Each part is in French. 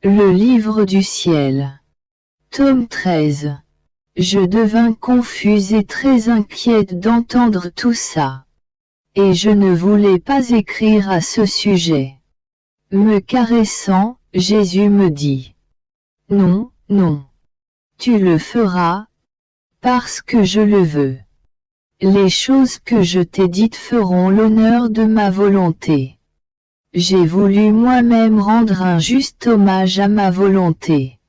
Le livre du ciel. Tome 13. Je devins confuse et très inquiète d'entendre tout ça. Et je ne voulais pas écrire à ce sujet. Me caressant, Jésus me dit. Non, non. Tu le feras, parce que je le veux. Les choses que je t'ai dites feront l'honneur de ma volonté. J'ai voulu moi-même rendre un juste hommage à ma volonté.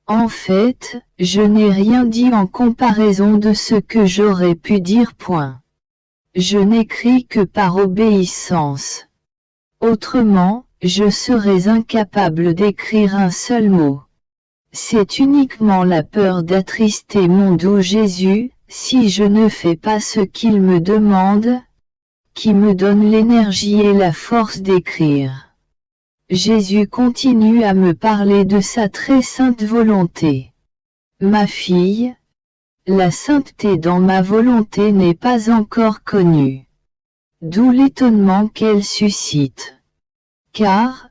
En fait, je n'ai rien dit en comparaison de ce que j'aurais pu dire. Je n'écris que par obéissance. Autrement, je serais incapable d'écrire un seul mot. C'est uniquement la peur d'attrister mon doux Jésus, si je ne fais pas ce qu'il me demande, qui me donne l'énergie et la force d'écrire. Jésus continue à me parler de sa très sainte volonté. Ma fille, la sainteté dans ma volonté n'est pas encore connue. D'où l'étonnement qu'elle suscite. Car,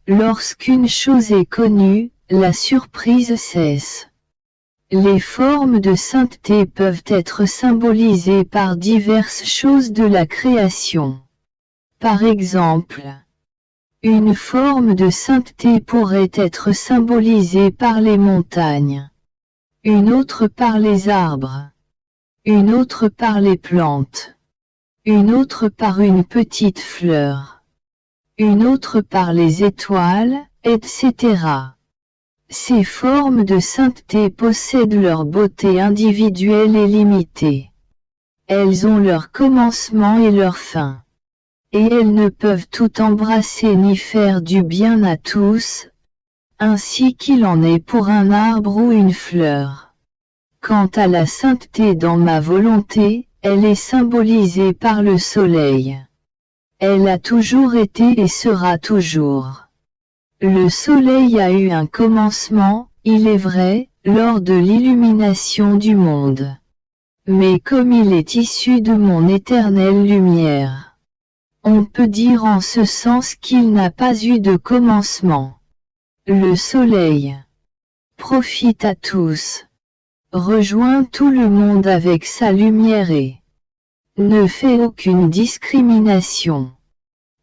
lorsqu'une chose est connue, la surprise cesse. Les formes de sainteté peuvent être symbolisées par diverses choses de la création. Par exemple, une forme de sainteté pourrait être symbolisée par les montagnes, une autre par les arbres, une autre par les plantes, une autre par une petite fleur, une autre par les étoiles, etc. Ces formes de sainteté possèdent leur beauté individuelle et limitée. Elles ont leur commencement et leur fin. Et elles ne peuvent tout embrasser ni faire du bien à tous, ainsi qu'il en est pour un arbre ou une fleur. Quant à la sainteté dans ma volonté, elle est symbolisée par le soleil. Elle a toujours été et sera toujours. Le soleil a eu un commencement, il est vrai, lors de l'illumination du monde. Mais comme il est issu de mon éternelle lumière, on peut dire en ce sens qu'il n'a pas eu de commencement. Le soleil profite à tous, rejoint tout le monde avec sa lumière et ne fait aucune discrimination.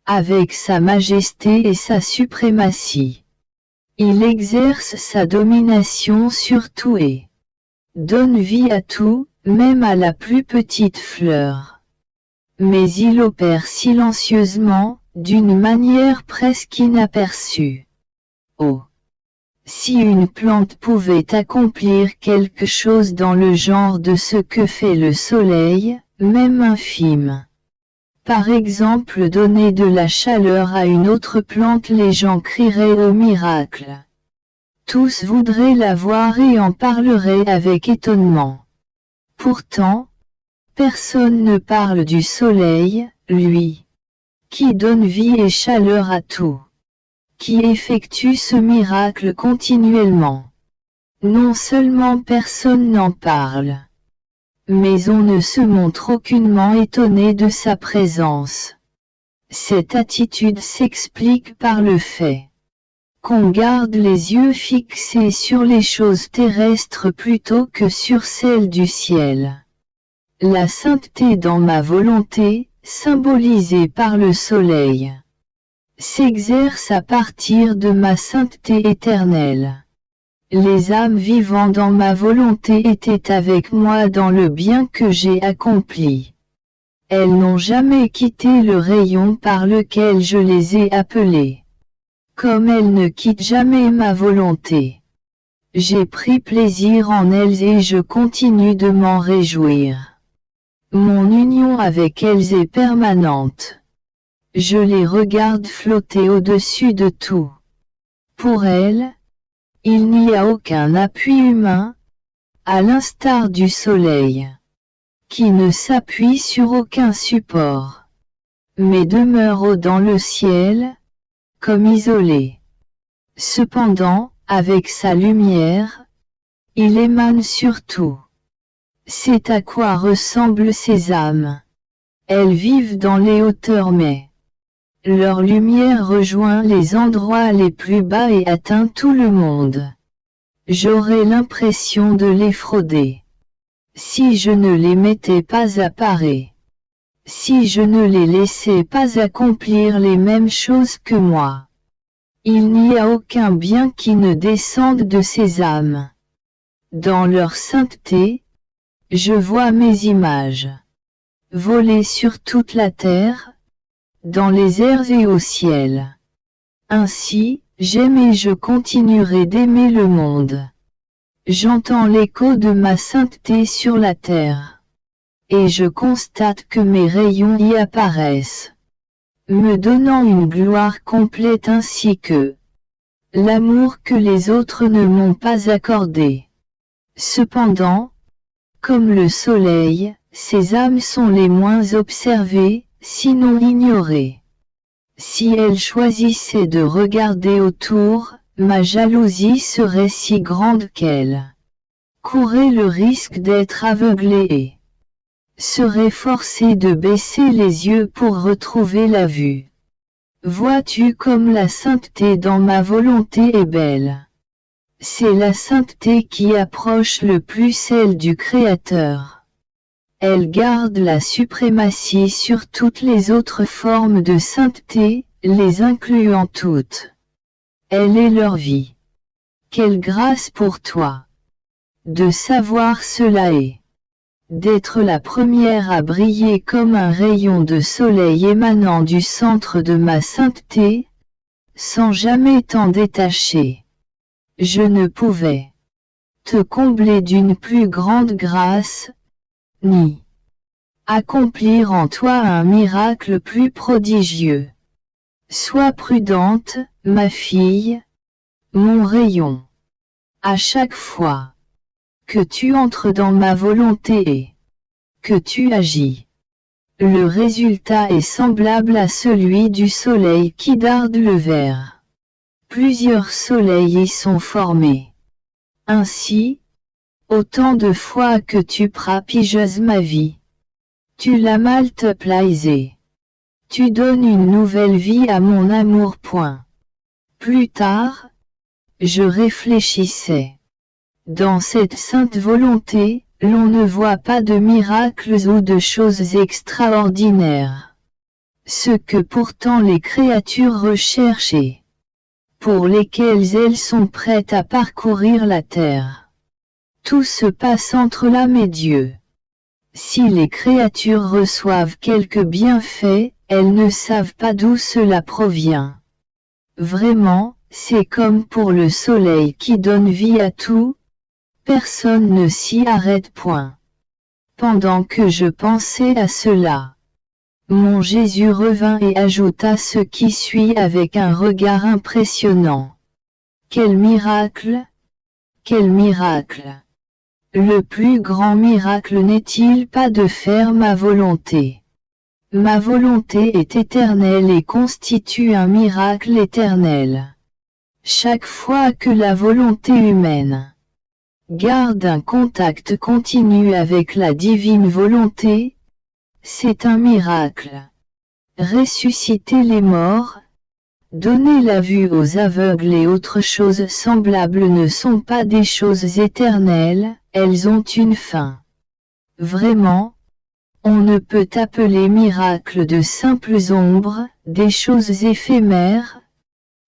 Avec sa majesté et sa suprématie, il exerce sa domination sur tout et donne vie à tout, même à la plus petite fleur. Mais il opère silencieusement, d'une manière presque inaperçue. Oh! Si une plante pouvait accomplir quelque chose dans le genre de ce que fait le soleil, même infime. Par exemple, donner de la chaleur à une autre plante, les gens crieraient au miracle. Tous voudraient la voir et en parleraient avec étonnement. Pourtant, personne ne parle du soleil, lui, qui donne vie et chaleur à tout, qui effectue ce miracle continuellement. Non seulement personne n'en parle, mais on ne se montre aucunement étonné de sa présence. Cette attitude s'explique par le fait qu'on garde les yeux fixés sur les choses terrestres plutôt que sur celles du ciel. La sainteté dans ma volonté, symbolisée par le soleil, s'exerce à partir de ma sainteté éternelle. Les âmes vivant dans ma volonté étaient avec moi dans le bien que j'ai accompli. Elles n'ont jamais quitté le rayon par lequel je les ai appelées. Comme elles ne quittent jamais ma volonté. J'ai pris plaisir en elles et je continue de m'en réjouir. Mon union avec elles est permanente. Je les regarde flotter au-dessus de tout. Pour elles, il n'y a aucun appui humain, à l'instar du soleil, qui ne s'appuie sur aucun support, mais demeure haut dans le ciel, comme isolé. Cependant, avec sa lumière, il émane sur tout. C'est à quoi ressemblent ces âmes. Elles vivent dans les hauteurs mais leur lumière rejoint les endroits les plus bas et atteint tout le monde. J'aurais l'impression de les frauder. Si je ne les mettais pas à parer. Si je ne les laissais pas accomplir les mêmes choses que moi. Il n'y a aucun bien qui ne descende de ces âmes. Dans leur sainteté, je vois mes images. Voler sur toute la terre, dans les airs et au ciel. Ainsi, j'aime et je continuerai d'aimer le monde. J'entends l'écho de ma sainteté sur la terre. Et je constate que mes rayons y apparaissent, me donnant une gloire complète ainsi que l'amour que les autres ne m'ont pas accordé. Cependant, comme le soleil, ces âmes sont les moins observées, sinon ignorées. Si elles choisissaient de regarder autour, ma jalousie serait si grande qu'elles couraient le risque d'être aveuglées et seraient forcées de baisser les yeux pour retrouver la vue. Vois-tu comme la sainteté dans ma volonté est belle. C'est la sainteté qui approche le plus celle du Créateur. Elle garde la suprématie sur toutes les autres formes de sainteté, les incluant toutes. Elle est leur vie. Quelle grâce pour toi de savoir cela et d'être la première à briller comme un rayon de soleil émanant du centre de ma sainteté, sans jamais t'en détacher. Je ne pouvais te combler d'une plus grande grâce, ni accomplir en toi un miracle plus prodigieux. Sois prudente, ma fille, mon rayon. À chaque fois que tu entres dans ma volonté et que tu agis, le résultat est semblable à celui du soleil qui darde le verre. Plusieurs soleils y sont formés. Ainsi, autant de fois que tu prodiges ma vie, tu la multiplies et tu donnes une nouvelle vie à mon amour. Plus tard, je réfléchissais. Dans cette sainte volonté, l'on ne voit pas de miracles ou de choses extraordinaires. Ce que pourtant les créatures recherchent et pour lesquelles elles sont prêtes à parcourir la terre. Tout se passe entre l'âme et Dieu. Si les créatures reçoivent quelque bienfait, elles ne savent pas d'où cela provient. Vraiment, c'est comme pour le soleil qui donne vie à tout, personne ne s'y arrête point. Pendant que je pensais à cela, mon Jésus revint et ajouta ce qui suit avec un regard impressionnant. Quel miracle! Quel miracle! Le plus grand miracle n'est-il pas de faire ma volonté? Ma volonté est éternelle et constitue un miracle éternel. Chaque fois que la volonté humaine garde un contact continu avec la divine volonté, c'est un miracle. Ressusciter les morts, donner la vue aux aveugles et autres choses semblables ne sont pas des choses éternelles, elles ont une fin. Vraiment, on ne peut appeler miracle de simples ombres, des choses éphémères,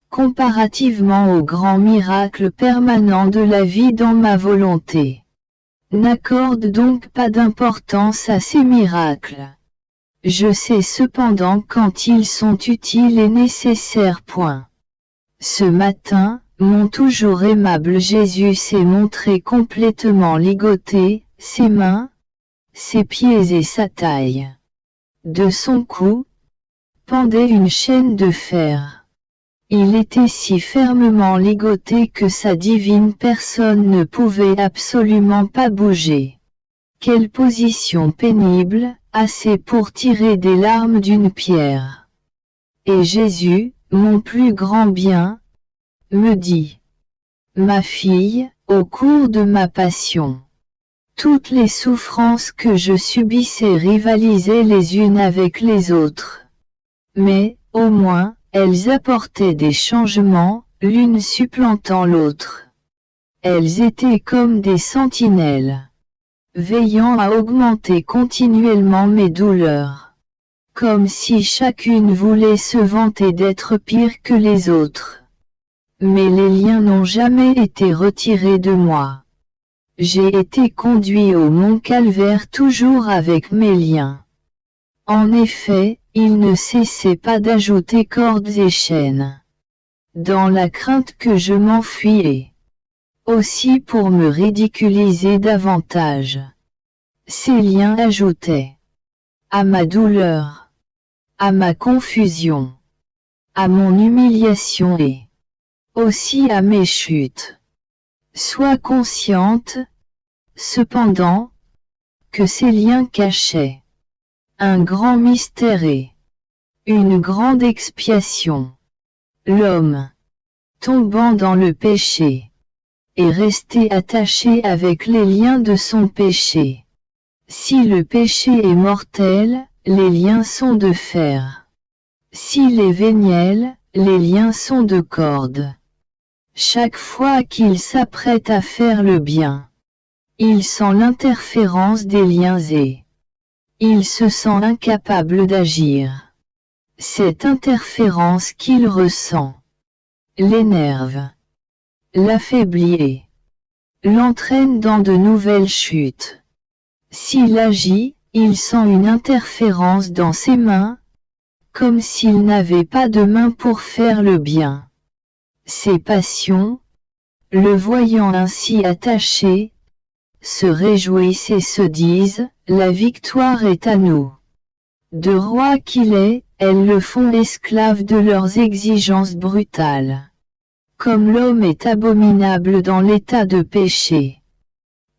comparativement au grand miracle permanent de la vie dans ma volonté. N'accorde donc pas d'importance à ces miracles. Je sais cependant quand ils sont utiles et nécessaires. Ce matin, mon toujours aimable Jésus s'est montré complètement ligoté, ses mains, ses pieds et sa taille. De son cou pendait une chaîne de fer. Il était si fermement ligoté que sa divine personne ne pouvait absolument pas bouger. Quelle position pénible, assez pour tirer des larmes d'une pierre. Et Jésus, mon plus grand bien, me dit: Ma fille, au cours de ma passion, toutes les souffrances que je subissais rivalisaient les unes avec les autres. Mais, au moins, elles apportaient des changements, l'une supplantant l'autre. Elles étaient comme des sentinelles, veillant à augmenter continuellement mes douleurs. Comme si chacune voulait se vanter d'être pire que les autres. Mais les liens n'ont jamais été retirés de moi. J'ai été conduit au mont Calvaire toujours avec mes liens. En effet, il ne cessait pas d'ajouter cordes et chaînes. Dans la crainte que je m'enfuyais. Aussi pour me ridiculiser davantage. Ces liens ajoutaient à ma douleur, à ma confusion, à mon humiliation et aussi à mes chutes. Sois consciente, cependant, que ces liens cachaient un grand mystère et une grande expiation. L'homme, tombant dans le péché, est resté attaché avec les liens de son péché. Si le péché est mortel, les liens sont de fer. S'il est véniel, les liens sont de corde. Chaque fois qu'il s'apprête à faire le bien, il sent l'interférence des liens et il se sent incapable d'agir. Cette interférence qu'il ressent l'énerve, l'affaiblit et l'entraîne dans de nouvelles chutes. S'il agit, il sent une interférence dans ses mains, comme s'il n'avait pas de main pour faire le bien. Ses passions, le voyant ainsi attaché, se réjouissent et se disent, la victoire est à nous. De roi qu'il est, elles le font esclave de leurs exigences brutales. Comme l'homme est abominable dans l'état de péché.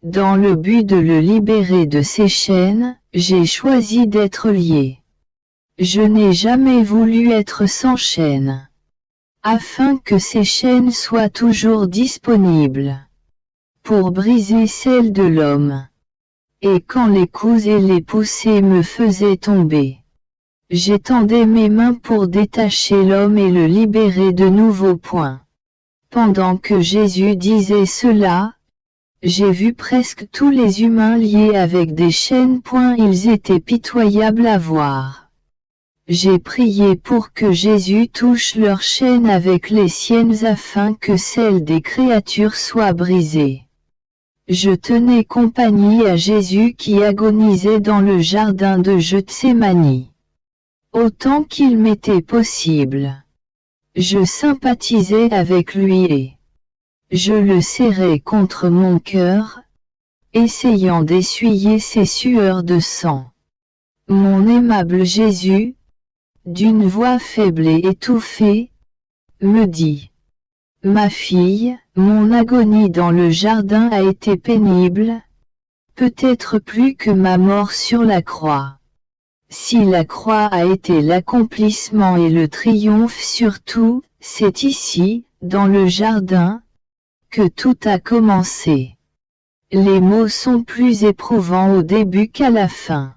Dans le but de le libérer de ses chaînes, j'ai choisi d'être lié. Je n'ai jamais voulu être sans chaînes. Afin que ces chaînes soient toujours disponibles. Pour briser celles de l'homme. Et quand les coups et les poussées me faisaient tomber, j'étendais mes mains pour détacher l'homme et le libérer de nouveaux points. Pendant que Jésus disait cela, j'ai vu presque tous les humains liés avec des chaînes. Ils étaient pitoyables à voir. J'ai prié pour que Jésus touche leurs chaînes avec les siennes afin que celles des créatures soient brisées. Je tenais compagnie à Jésus qui agonisait dans le jardin de Gethsémani. Autant qu'il m'était possible. Je sympathisais avec lui et je le serrais contre mon cœur, essayant d'essuyer ses sueurs de sang. Mon aimable Jésus, d'une voix faible et étouffée, me dit, « Ma fille, mon agonie dans le jardin a été pénible, peut-être plus que ma mort sur la croix. Si la croix a été l'accomplissement et le triomphe surtout, c'est ici, dans le jardin, que tout a commencé. Les mots sont plus éprouvants au début qu'à la fin.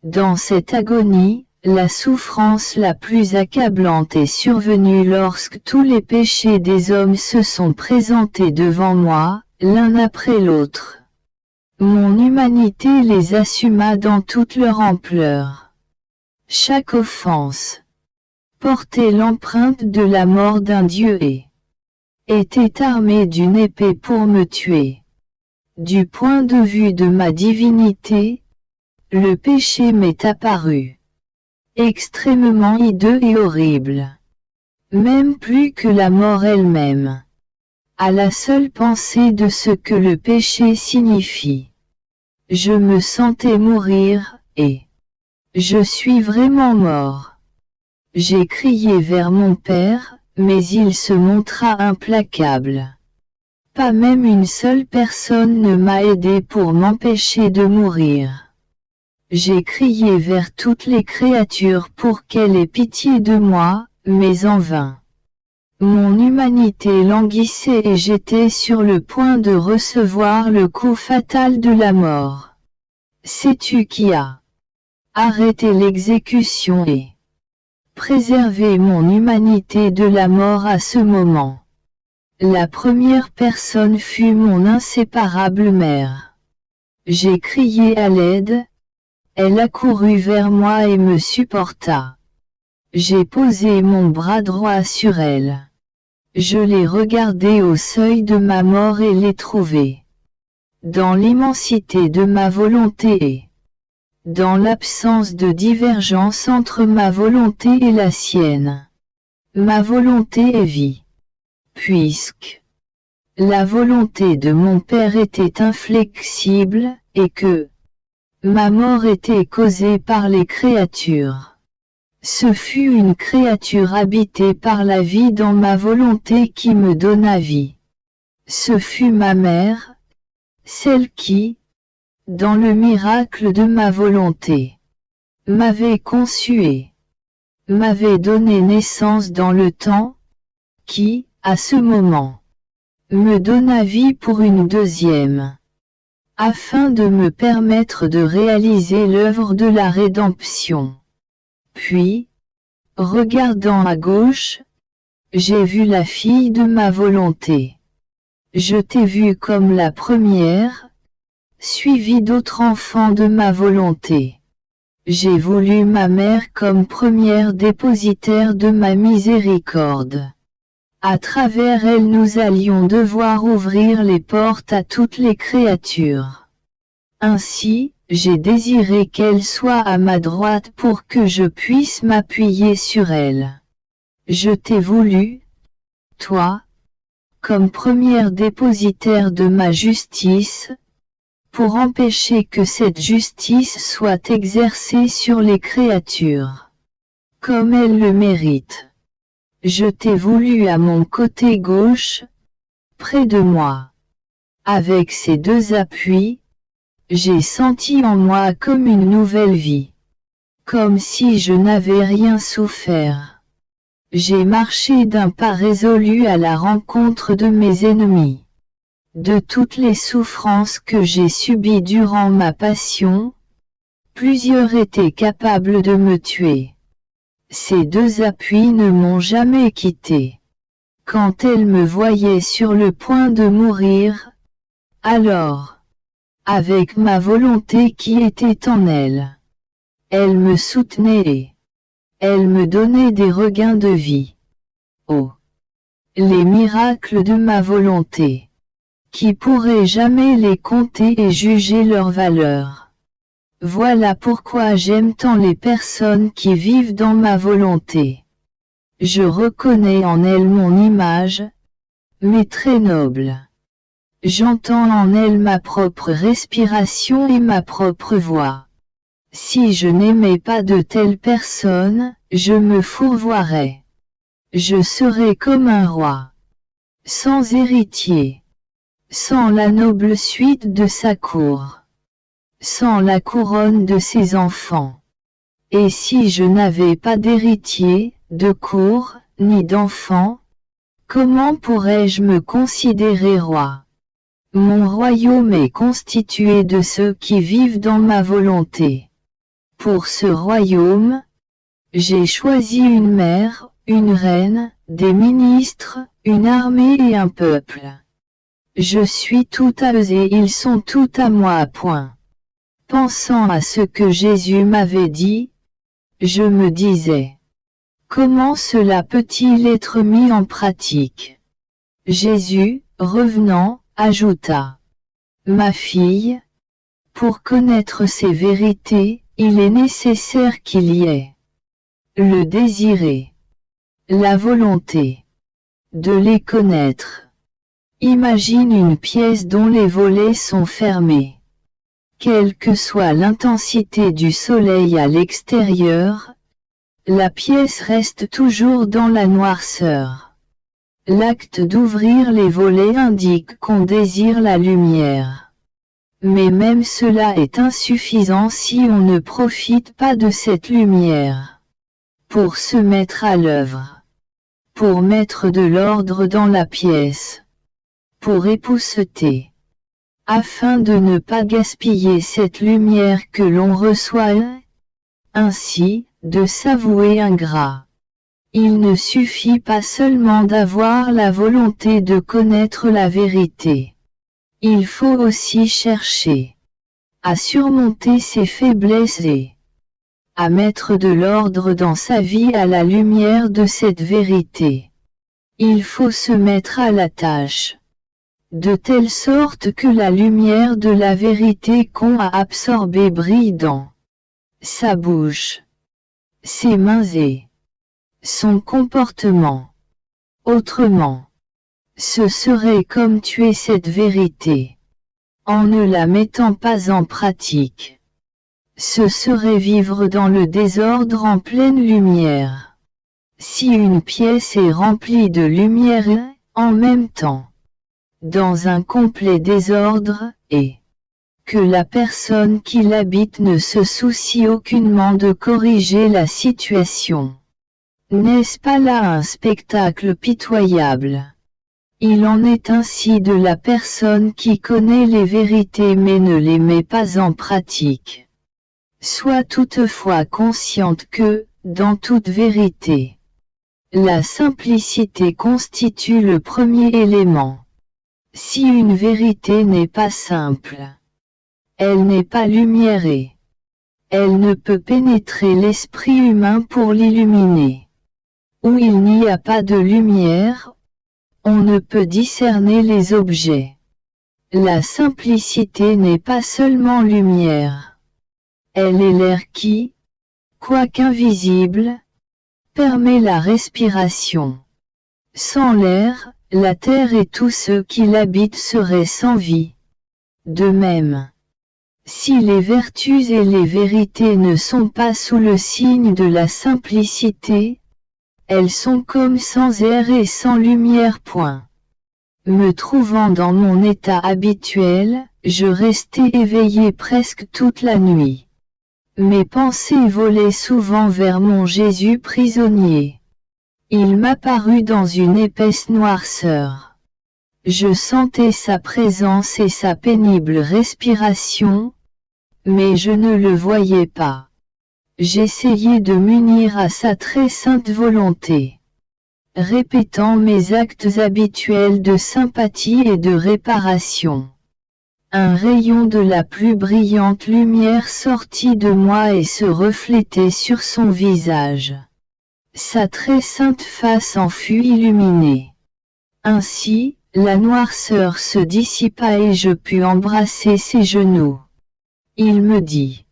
Dans cette agonie, la souffrance la plus accablante est survenue lorsque tous les péchés des hommes se sont présentés devant moi, l'un après l'autre. Mon humanité les assuma dans toute leur ampleur. Chaque offense portait l'empreinte de la mort d'un Dieu et était armée d'une épée pour me tuer. Du point de vue de ma divinité, le péché m'est apparu extrêmement hideux et horrible. Même plus que la mort elle-même. À la seule pensée de ce que le péché signifie. Je me sentais mourir, et je suis vraiment mort. J'ai crié vers mon Père, mais il se montra implacable. Pas même une seule personne ne m'a aidé pour m'empêcher de mourir. J'ai crié vers toutes les créatures pour qu'elles aient pitié de moi, mais en vain. Mon humanité languissait et j'étais sur le point de recevoir le coup fatal de la mort. Sais-tu qui a arrêté l'exécution et préserver mon humanité de la mort à ce moment. La première personne fut mon inséparable mère. J'ai crié à l'aide. Elle accourut vers moi et me supporta. J'ai posé mon bras droit sur elle. Je l'ai regardée au seuil de ma mort et l'ai trouvée. Dans l'immensité de ma volonté et dans l'absence de divergence entre ma volonté et la sienne. Ma volonté est vie. Puisque la volonté de mon Père était inflexible, et que ma mort était causée par les créatures. Ce fut une créature habitée par la vie dans ma volonté qui me donna vie. Ce fut ma mère, celle qui, dans le miracle de ma volonté, m'avait conçu et m'avait donné naissance dans le temps, qui, à ce moment, me donna vie pour une deuxième, afin de me permettre de réaliser l'œuvre de la rédemption. Puis, regardant à gauche, j'ai vu la fille de ma volonté. Je t'ai vue comme la première, suivie d'autres enfants de ma volonté. J'ai voulu ma mère comme première dépositaire de ma miséricorde. À travers elle nous allions devoir ouvrir les portes à toutes les créatures. Ainsi, j'ai désiré qu'elle soit à ma droite pour que je puisse m'appuyer sur elle. Je t'ai voulu, toi, comme première dépositaire de ma justice, pour empêcher que cette justice soit exercée sur les créatures, comme elles le méritent. Je t'ai voulu à mon côté gauche, près de moi. Avec ces deux appuis, j'ai senti en moi comme une nouvelle vie. Comme si je n'avais rien souffert. J'ai marché d'un pas résolu à la rencontre de mes ennemis. De toutes les souffrances que j'ai subies durant ma passion, plusieurs étaient capables de me tuer. Ces deux appuis ne m'ont jamais quitté. Quand elles me voyaient sur le point de mourir, alors, avec ma volonté qui était en elles, elles me soutenaient et elles me donnaient des regains de vie. Oh! Les miracles de ma volonté! Qui pourrait jamais les compter et juger leur valeur. Voilà pourquoi j'aime tant les personnes qui vivent dans ma volonté. Je reconnais en elles mon image, mais très noble. J'entends en elles ma propre respiration et ma propre voix. Si je n'aimais pas de telles personnes, je me fourvoierais. Je serais comme un roi, sans héritier, sans la noble suite de sa cour, sans la couronne de ses enfants. Et si je n'avais pas d'héritier, de cour, ni d'enfants, comment pourrais-je me considérer roi? Mon royaume est constitué de ceux qui vivent dans ma volonté. Pour ce royaume, j'ai choisi une mère, une reine, des ministres, une armée et un peuple. Je suis tout à eux et ils sont tout à moi. Point. Pensant à ce que Jésus m'avait dit, je me disais, comment cela peut-il être mis en pratique? Jésus, revenant, ajouta, ma fille, pour connaître ces vérités, il est nécessaire qu'il y ait le désiré, la volonté de les connaître. Imagine une pièce dont les volets sont fermés. Quelle que soit l'intensité du soleil à l'extérieur, la pièce reste toujours dans la noirceur. L'acte d'ouvrir les volets indique qu'on désire la lumière. Mais même cela est insuffisant si on ne profite pas de cette lumière. Pour se mettre à l'œuvre. Pour mettre de l'ordre dans la pièce. Pour épousseter. Afin de ne pas gaspiller cette lumière que l'on reçoit. Ainsi, de s'avouer ingrat. Il ne suffit pas seulement d'avoir la volonté de connaître la vérité. Il faut aussi chercher à surmonter ses faiblesses et à mettre de l'ordre dans sa vie à la lumière de cette vérité. Il faut se mettre à la tâche, de telle sorte que la lumière de la vérité qu'on a absorbée brille dans sa bouche, ses mains et son comportement. Autrement, ce serait comme tuer cette vérité en ne la mettant pas en pratique. Ce serait vivre dans le désordre en pleine lumière. Si une pièce est remplie de lumière et, en même temps, dans un complet désordre, et que la personne qui l'habite ne se soucie aucunement de corriger la situation, n'est-ce pas là un spectacle pitoyable? Il en est ainsi de la personne qui connaît les vérités mais ne les met pas en pratique. Sois toutefois consciente que, dans toute vérité, la simplicité constitue le premier élément. Si une vérité n'est pas simple, elle n'est pas lumière. Elle ne peut pénétrer l'esprit humain pour l'illuminer. Où il n'y a pas de lumière, on ne peut discerner les objets. La simplicité n'est pas seulement lumière. Elle est l'air qui, quoiqu'invisible, permet la respiration. Sans l'air, la terre et tous ceux qui l'habitent seraient sans vie. De même, si les vertus et les vérités ne sont pas sous le signe de la simplicité, elles sont comme sans air et sans lumière. Me trouvant dans mon état habituel, je restais éveillé presque toute la nuit. Mes pensées volaient souvent vers mon Jésus prisonnier. Il m'apparut dans une épaisse noirceur. Je sentais sa présence et sa pénible respiration, mais je ne le voyais pas. J'essayais de m'unir à sa très sainte volonté, répétant mes actes habituels de sympathie et de réparation. Un rayon de la plus brillante lumière sortit de moi et se reflétait sur son visage. Sa très sainte face en fut illuminée. Ainsi, la noirceur se dissipa et je pus embrasser ses genoux. Il me dit: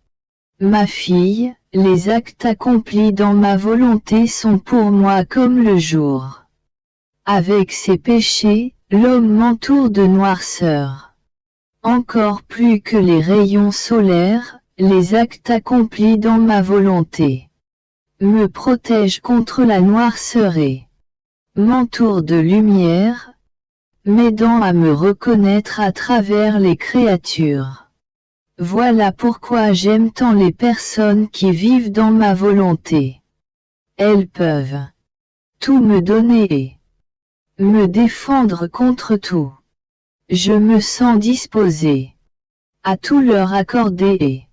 Ma fille, les actes accomplis dans ma volonté sont pour moi comme le jour. Avec ses péchés, l'homme m'entoure de noirceur. Encore plus que les rayons solaires, les actes accomplis dans ma volonté me protègent contre la noirceur et m'entourent de lumière, m'aidant à me reconnaître à travers les créatures. Voilà pourquoi j'aime tant les personnes qui vivent dans ma volonté. Elles peuvent tout me donner et me défendre contre tout. Je me sens disposé à tout leur accorder et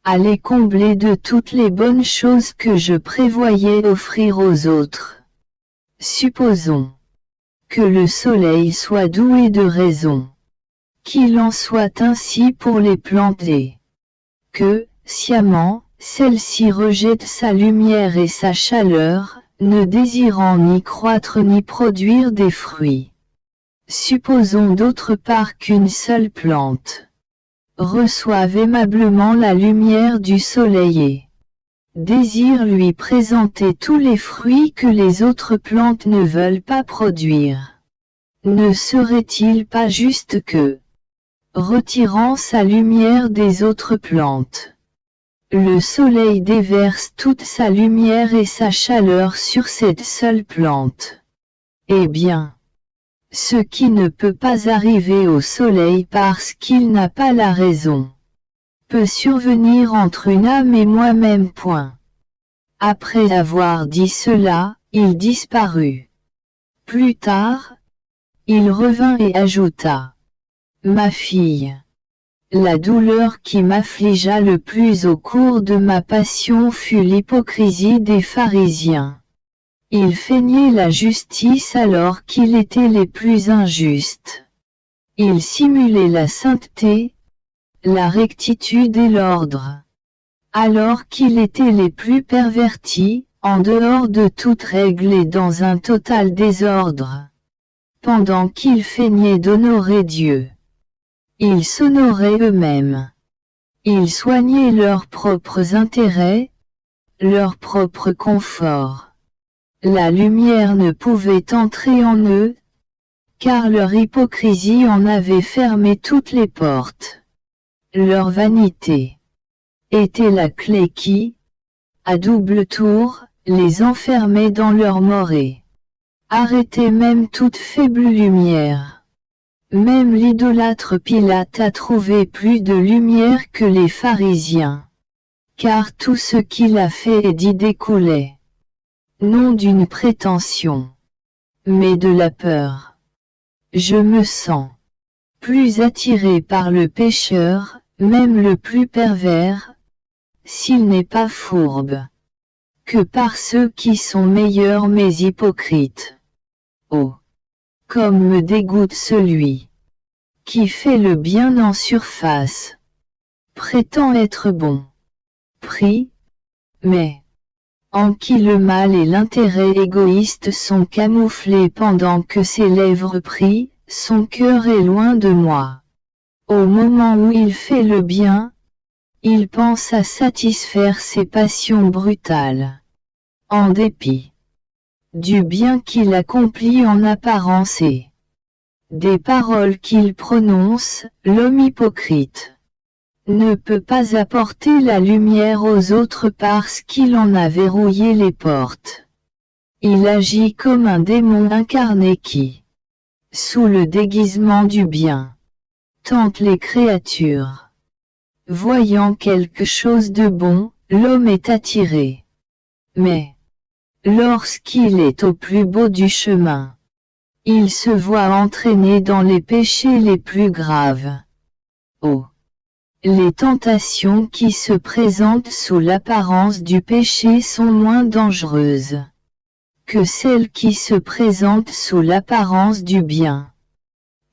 à les combler de toutes les bonnes choses que je prévoyais offrir aux autres. Supposons que le soleil soit doué de raison, qu'il en soit ainsi pour les plantes et que, sciemment, celle-ci rejette sa lumière et sa chaleur, ne désirant ni croître ni produire des fruits. Supposons d'autre part qu'une seule plante reçoive aimablement la lumière du soleil et désire lui présenter tous les fruits que les autres plantes ne veulent pas produire. Ne serait-il pas juste que, retirant sa lumière des autres plantes, le soleil déverse toute sa lumière et sa chaleur sur cette seule plante? Eh bien, ce qui ne peut pas arriver au soleil parce qu'il n'a pas la raison, peut survenir entre une âme et moi-même. Après avoir dit cela, il disparut. Plus tard, il revint et ajouta: Ma fille, La douleur qui m'affligea le plus au cours de ma passion fut l'hypocrisie des pharisiens. Ils feignaient la justice alors qu'ils étaient les plus injustes. Ils simulaient la sainteté, la rectitude et l'ordre, alors qu'ils étaient les plus pervertis, en dehors de toute règle et dans un total désordre. Pendant qu'ils feignaient d'honorer Dieu, ils s'honoraient eux-mêmes. Ils soignaient leurs propres intérêts, leur propre confort. La lumière ne pouvait entrer en eux, car leur hypocrisie en avait fermé toutes les portes. Leur vanité était la clé qui, à double tour, les enfermait dans leur morée. Arrêtait même toute faible lumière. Même l'idolâtre Pilate a trouvé plus de lumière que les pharisiens. Car tout ce qu'il a fait et dit découlait, non d'une prétention, mais de la peur. Je me sens plus attiré par le pécheur, même le plus pervers, s'il n'est pas fourbe, que par ceux qui sont meilleurs mais hypocrites. Oh! Comme me dégoûte celui qui fait le bien en surface, prétend être bon, prie, mais en qui le mal et l'intérêt égoïste sont camouflés pendant que ses lèvres prient, son cœur est loin de moi. Au moment où il fait le bien, il pense à satisfaire ses passions brutales. En dépit du bien qu'il accomplit en apparence et des paroles qu'il prononce, l'homme hypocrite ne peut pas apporter la lumière aux autres parce qu'il en a verrouillé les portes. Il agit comme un démon incarné qui, sous le déguisement du bien, tente les créatures. Voyant quelque chose de bon, l'homme est attiré. Mais, lorsqu'il est au plus beau du chemin, il se voit entraîné dans les péchés les plus graves. Oh! Les tentations qui se présentent sous l'apparence du péché sont moins dangereuses que celles qui se présentent sous l'apparence du bien.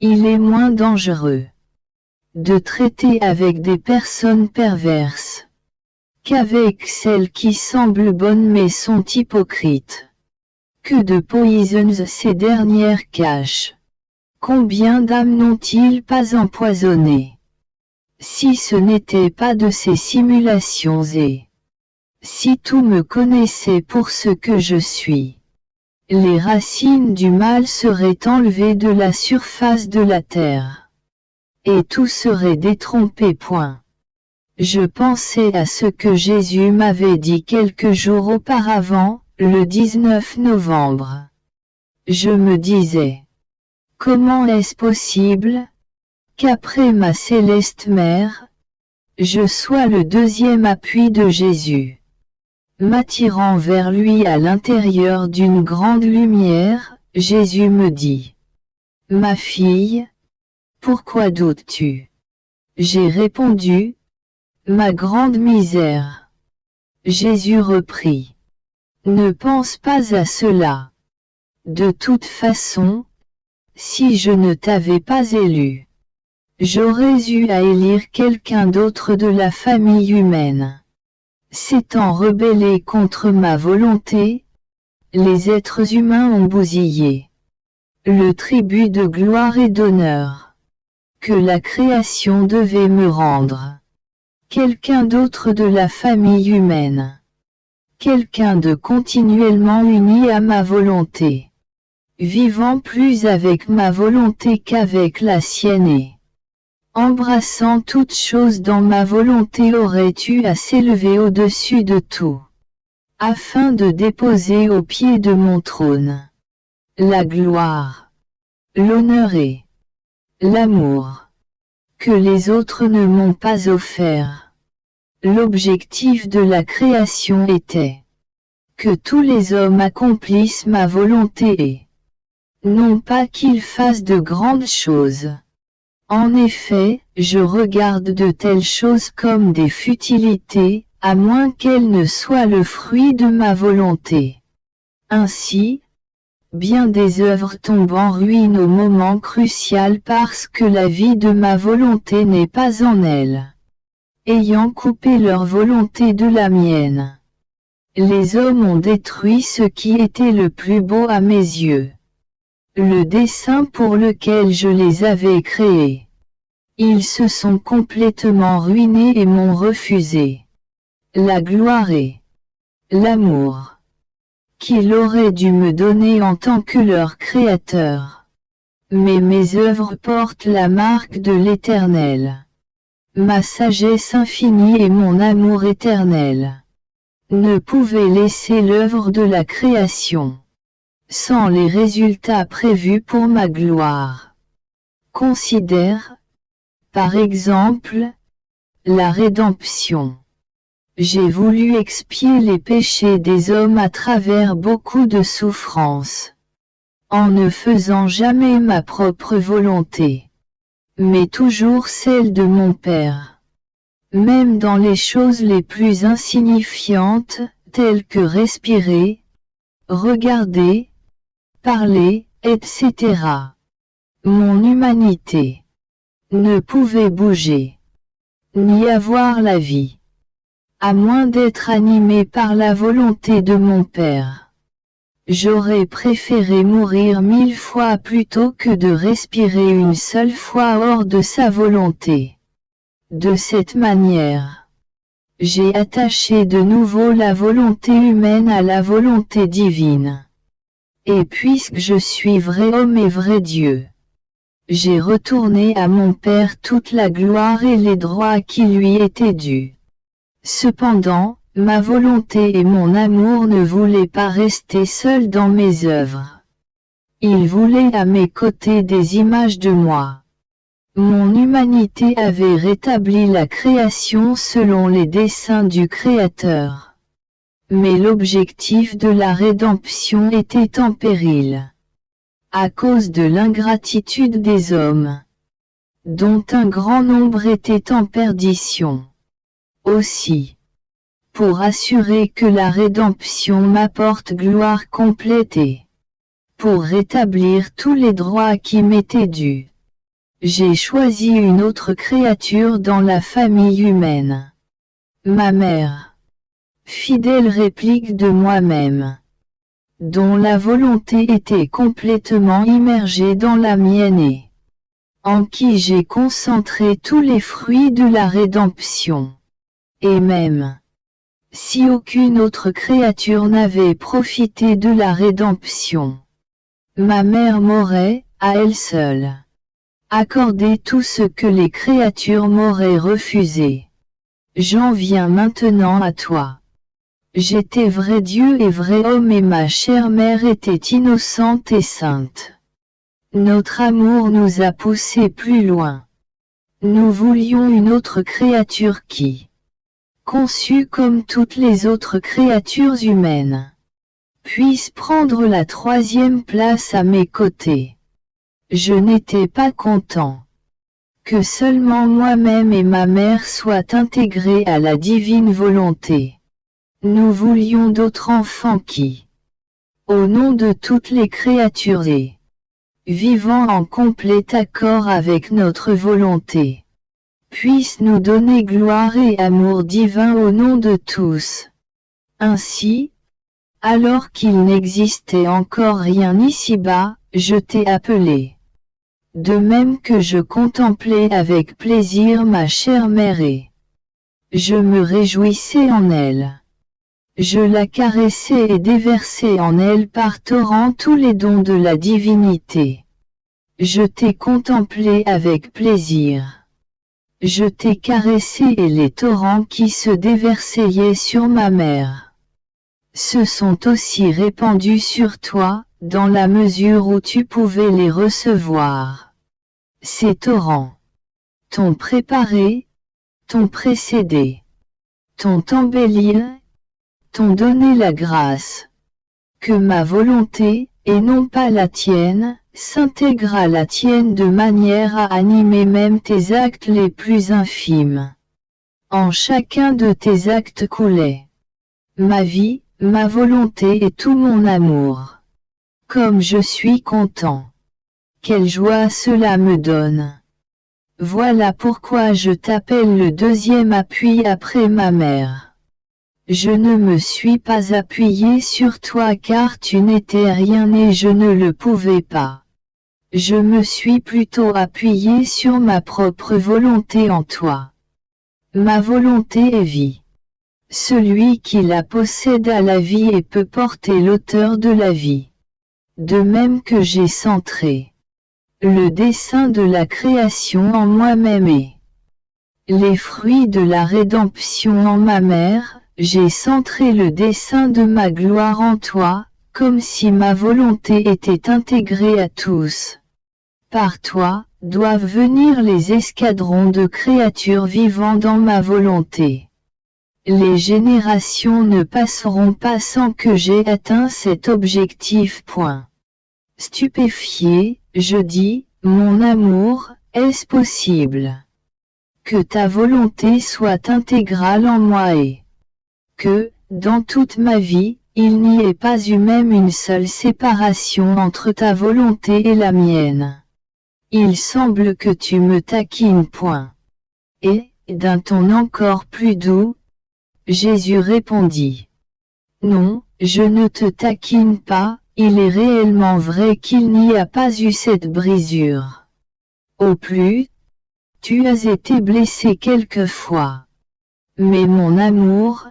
Il est moins dangereux de traiter avec des personnes perverses qu'avec celles qui semblent bonnes mais sont hypocrites. Que de poisons ces dernières cachent. Combien d'âmes n'ont-ils pas empoisonnées? Si ce n'était pas de ces simulations et si tout me connaissait pour ce que je suis, les racines du mal seraient enlevées de la surface de la terre. Et tout serait détrompé. Point. Je pensais à ce que Jésus m'avait dit quelques jours auparavant, le 19 novembre. Je me disais, comment est-ce possible qu'après ma céleste mère, je sois le deuxième appui de Jésus, m'attirant vers lui à l'intérieur d'une grande lumière. Jésus me dit, ma fille, pourquoi doutes-tu? J'ai répondu, ma grande misère. Jésus reprit, ne pense pas à cela. De toute façon, si je ne t'avais pas élu, j'aurais eu à élire quelqu'un d'autre de la famille humaine. S'étant rebellé contre ma volonté, les êtres humains ont bousillé le tribut de gloire et d'honneur que la création devait me rendre. Quelqu'un d'autre de la famille humaine. Quelqu'un de continuellement uni à ma volonté. Vivant plus avec ma volonté qu'avec la sienne et embrassant toute chose dans ma volonté aurait eu à s'élever au-dessus de tout, afin de déposer au pied de mon trône la gloire, l'honneur et l'amour que les autres ne m'ont pas offert. L'objectif de la création était que tous les hommes accomplissent ma volonté et non pas qu'ils fassent de grandes choses. En effet, je regarde de telles choses comme des futilités, à moins qu'elles ne soient le fruit de ma volonté. Ainsi, bien des œuvres tombent en ruine au moment crucial parce que la vie de ma volonté n'est pas en elles. Ayant coupé leur volonté de la mienne, les hommes ont détruit ce qui était le plus beau à mes yeux. Le dessein pour lequel je les avais créés. Ils se sont complètement ruinés et m'ont refusé la gloire et l'amour qu'il aurait dû me donner en tant que leur créateur. Mais mes œuvres portent la marque de l'Éternel. Ma sagesse infinie et mon amour éternel ne pouvaient laisser l'œuvre de la création sans les résultats prévus pour ma gloire. Considère, par exemple, la rédemption. J'ai voulu expier les péchés des hommes à travers beaucoup de souffrances, en ne faisant jamais ma propre volonté, mais toujours celle de mon Père. Même dans les choses les plus insignifiantes, telles que respirer, regarder, parler, etc. Mon humanité ne pouvait bouger, ni avoir la vie, à moins d'être animée par la volonté de mon Père. J'aurais préféré mourir 1000 fois plutôt que de respirer une seule fois hors de sa volonté. De cette manière, j'ai attaché de nouveau la volonté humaine à la volonté divine. Et puisque je suis vrai homme et vrai Dieu, j'ai retourné à mon Père toute la gloire et les droits qui lui étaient dus. Cependant, ma volonté et mon amour ne voulaient pas rester seuls dans mes œuvres. Ils voulaient à mes côtés des images de moi. Mon humanité avait rétabli la création selon les desseins du Créateur. Mais l'objectif de la rédemption était en péril, à cause de l'ingratitude des hommes, dont un grand nombre était en perdition. Aussi, pour assurer que la rédemption m'apporte gloire complète et pour rétablir tous les droits qui m'étaient dus, j'ai choisi une autre créature dans la famille humaine. Ma mère. Fidèle réplique de moi-même, dont la volonté était complètement immergée dans la mienne et en qui j'ai concentré tous les fruits de la rédemption. Et même, si aucune autre créature n'avait profité de la rédemption, ma mère m'aurait, à elle seule, accordé tout ce que les créatures m'auraient refusé. J'en viens maintenant à toi. J'étais vrai Dieu et vrai homme et ma chère mère était innocente et sainte. Notre amour nous a poussés plus loin. Nous voulions une autre créature qui, conçue comme toutes les autres créatures humaines, puisse prendre la troisième place à mes côtés. Je n'étais pas content que seulement moi-même et ma mère soient intégrés à la divine volonté. Nous voulions d'autres enfants qui, au nom de toutes les créatures et vivant en complet accord avec notre volonté, puissent nous donner gloire et amour divin au nom de tous. Ainsi, alors qu'il n'existait encore rien ici-bas, je t'ai appelé. De même que je contemplais avec plaisir ma chère mère et je me réjouissais en elle. Je la caressais et déversais en elle par torrents tous les dons de la divinité. Je t'ai contemplé avec plaisir. Je t'ai caressé et les torrents qui se déversaient sur ma mère se sont aussi répandus sur toi, dans la mesure où tu pouvais les recevoir. Ces torrents t'ont préparé, t'ont précédé, t'ont embelli, t'ont donné la grâce. Que ma volonté, et non pas la tienne, s'intègre à la tienne de manière à animer même tes actes les plus infimes. En chacun de tes actes coulait ma vie, ma volonté et tout mon amour. Comme je suis content. Quelle joie cela me donne. Voilà pourquoi je t'appelle le deuxième appui après ma mère. Je ne me suis pas appuyé sur toi car tu n'étais rien et je ne le pouvais pas. Je me suis plutôt appuyé sur ma propre volonté en toi. Ma volonté est vie. Celui qui la possède a la vie et peut porter l'auteur de la vie. De même que j'ai centré le dessein de la création en moi-même et les fruits de la rédemption en ma mère, j'ai centré le dessein de ma gloire en toi, comme si ma volonté était intégrée à tous. Par toi, doivent venir les escadrons de créatures vivant dans ma volonté. Les générations ne passeront pas sans que j'aie atteint cet objectif. Stupéfié, je dis, mon amour, est-ce possible que ta volonté soit intégrale en moi et que, dans toute ma vie, il n'y ait pas eu même une seule séparation entre ta volonté et la mienne. Il semble que tu me taquines. Et, d'un ton encore plus doux, Jésus répondit. Non, je ne te taquine pas, il est réellement vrai qu'il n'y a pas eu cette brisure. Au plus, tu as été blessé quelquefois. Mais mon amour,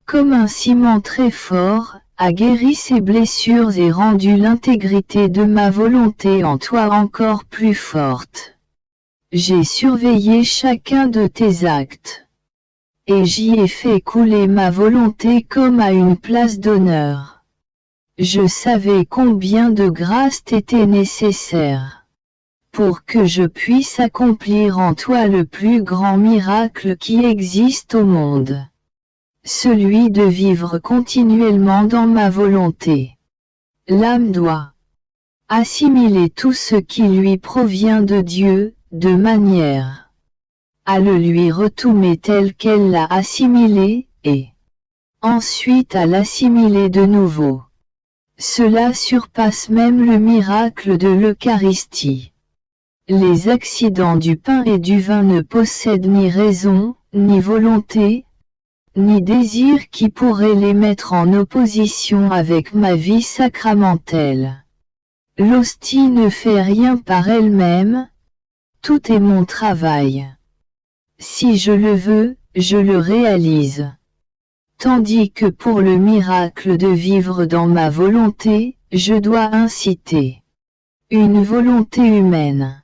comme un ciment très fort, a guéri ces blessures et rendu l'intégrité de ma volonté en toi encore plus forte. J'ai surveillé chacun de tes actes. Et j'y ai fait couler ma volonté comme à une place d'honneur. Je savais combien de grâce t'était nécessaire pour que je puisse accomplir en toi le plus grand miracle qui existe au monde. Celui de vivre continuellement dans ma volonté. L'âme doit assimiler tout ce qui lui provient de Dieu, de manière à le lui retourner tel qu'elle l'a assimilé, et ensuite à l'assimiler de nouveau. Cela surpasse même le miracle de l'Eucharistie. Les accidents du pain et du vin ne possèdent ni raison, ni volonté, ni désir qui pourrait les mettre en opposition avec ma vie sacramentelle. L'hostie ne fait rien par elle-même, tout est mon travail. Si je le veux, je le réalise. Tandis que pour le miracle de vivre dans ma volonté, je dois inciter une volonté humaine,